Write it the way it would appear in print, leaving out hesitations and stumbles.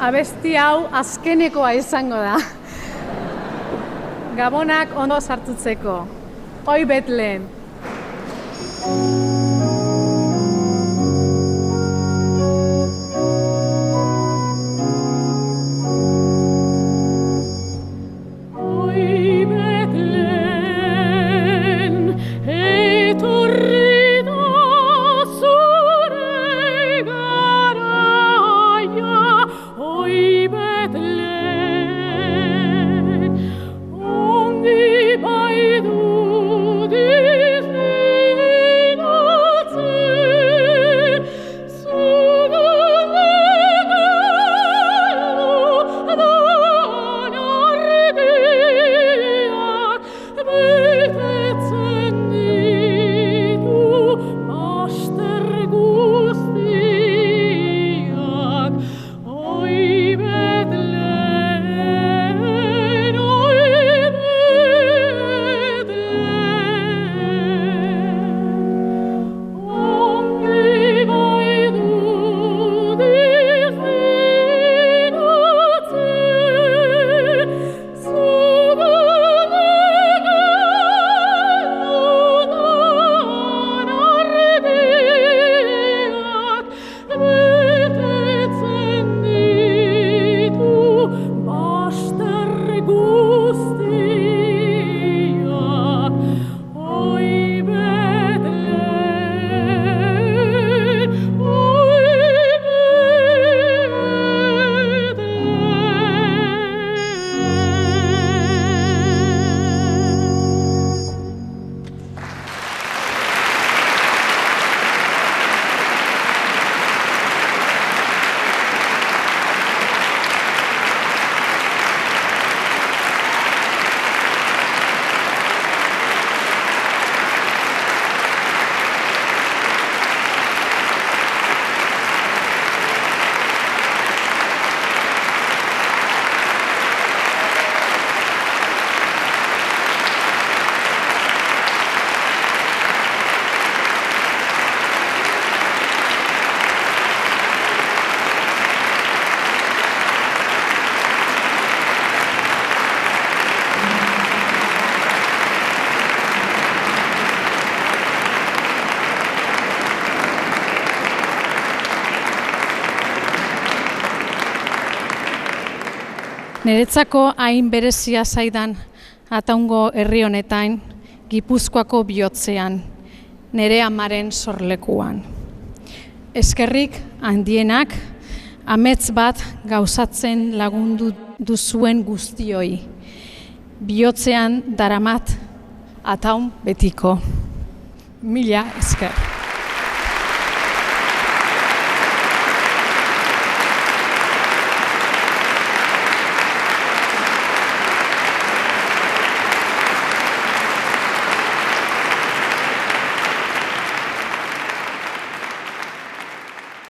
Abesti hau azkenekoa izango da. Gabonak ondo sartutzeko. Oi Betlen. Niretzako hain berezia zaidan Ataungo herri honetan, Gipuzkoako bihotzean, nire amaren sorlekuan. Eskerrik handienak, amets bat gauzatzen lagundu duzuen guztioi. Bihotzean daramat Ataun betiko. Mila esker.